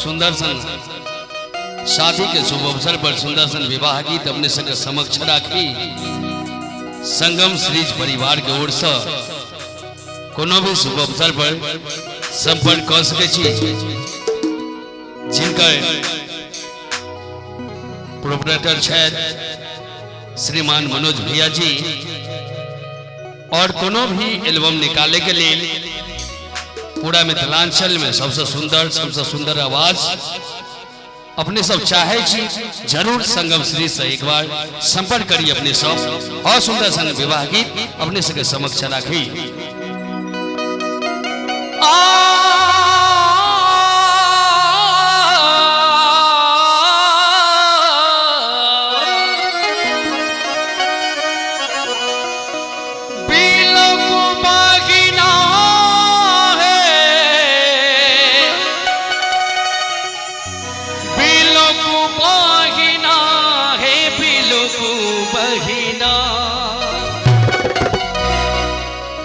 सुंदर सन शादी के शुभ अवसर पर सुंदर सन विवाह गीत अपने सबके समक्ष राखी संगम श्रीज परिवार के ओर से कोनो भी शुभ अवसर पर संपर्क कर सके छी जिनकर प्रोपराइटर श्रीमान मनोज भैया जी और कोनो भी एल्बम निकाले के लिए पूरा मिथिलांचल में सबसे सुंदर आवाज अपने सब चाहे छी जरूर संगम श्री से एक बार संपर्क करिए अपने सब और सुंदर सन विवाह गीत अपने सबके समक्ष राखी।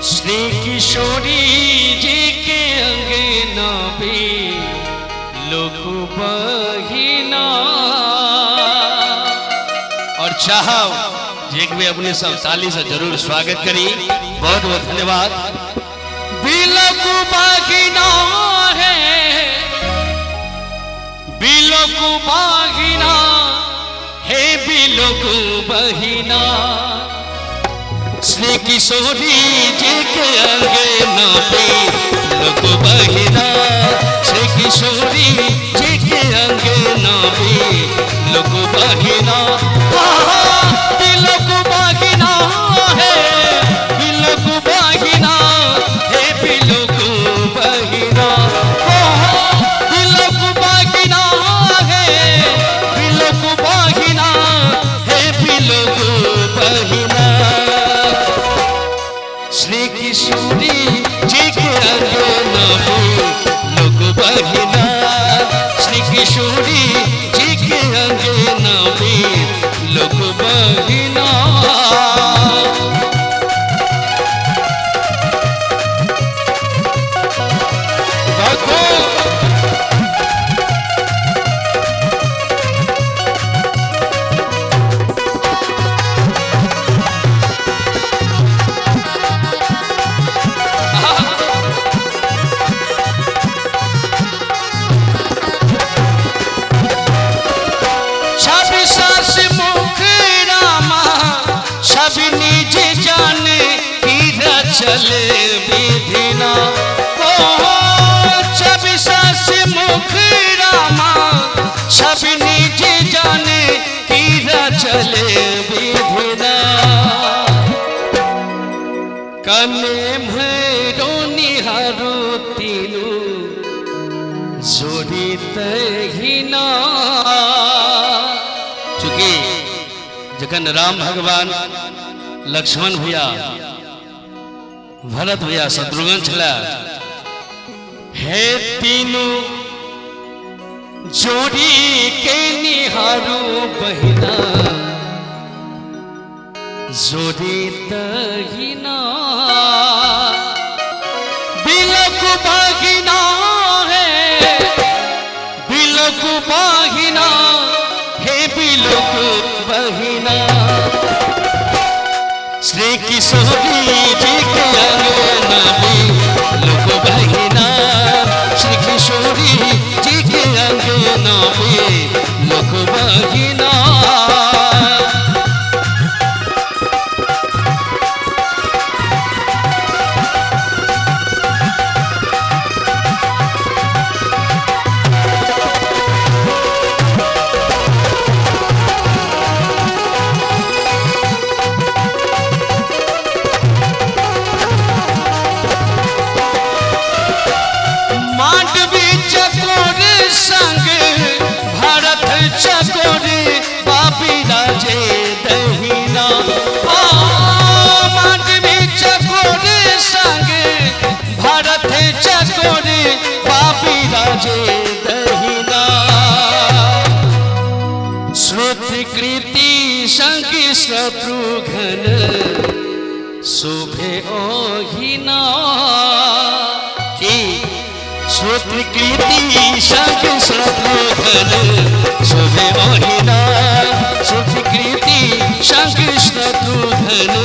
श्री किशोरी जी के अंगना पे लोग बहिना और चाहो एक भी अपने सब ताली से जरूर स्वागत करी। बहुत बहुत धन्यवाद। बिलक बहिना है बिलक बहिना है बिलक बहिना श्री किशोरी जी के अंगना पे लोग बहिना श्री किशोरी जी के अंगना पे लोग बहिना बिलक बहिना है बिलक बहिना है बिलक बहिना बिलक बहिना है बिलक बहिना है बिलक बहिना श्री किशोरी जी के अंगना पे लोग बहिना श्री किशोरी जी के अंगना पे लोग बहिना चले विधिना छब सास मुख रामा छब निज जाने कीरा चले विधिना कने भैरो निहारो तीनू जोड़ी तहिना चूंकि जखन राम भगवान लक्ष्मण भैया भरत भैया शत्रुघ्न छला हे तीनों जोड़ी के निहारो बहिना जोड़ी तहिना बिलक बहिना है बिलक बहिना है बिलक बहिना श्री किशोरी जी के अंगना पे लोग बहिना श्री किशोरी जी के अंगना पे लोग बहिना संग भरत चकोर बापी राजे दहिना मांडवी चकोर संग भरत चकोर बापी राजे दहिना श्रुति कृति संग शत्रुघ्न शोभे ओहिना की श्रुति कीर्ति संग शत्रुघ्न शोभे ओहिना श्रुति कीर्ति संग शत्रुघ्न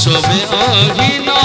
शोभे ओहिना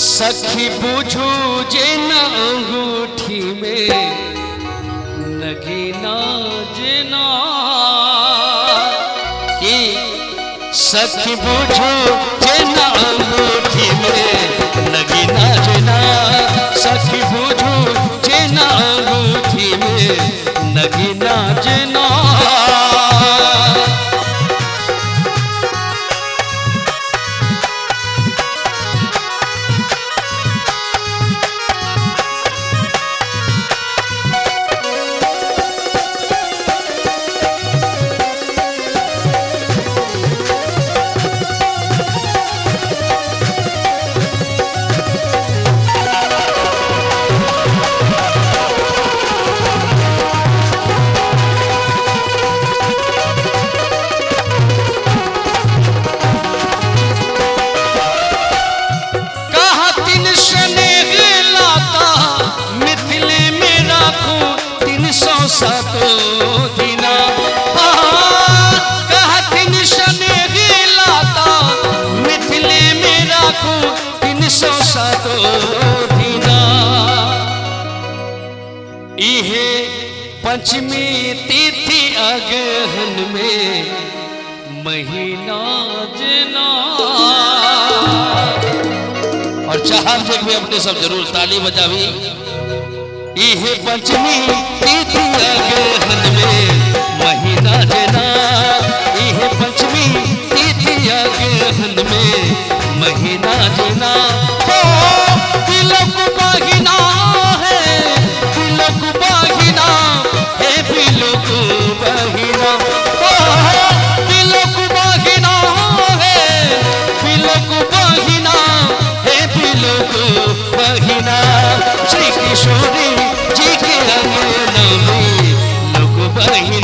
सखी बुझू जे न अंगूठी में नगीना जना कि सखी बुझू जे न अंगूठी में नगीना जना सखी बुझू जे न अंगूठी में नगीना जना सातो दिना कहथिन शनि लाता मिथिले में राखू 307 दिना इहे पंचमी तिथि अगहन में महीना जना और चाहब जे भी अपने सब जरूर ताली बजावी इहे पंचमी तिथि अगहन में महीना जना इहे पंचमी तिथि अगहन में महीना जना हो तिलक बहिना है तिलक बहिना है तिलक बहिना हो तिलक बहिना है तिलक बहिना है तिलक बहिना श्री किशोरी जी के अंगना में लोग बहिना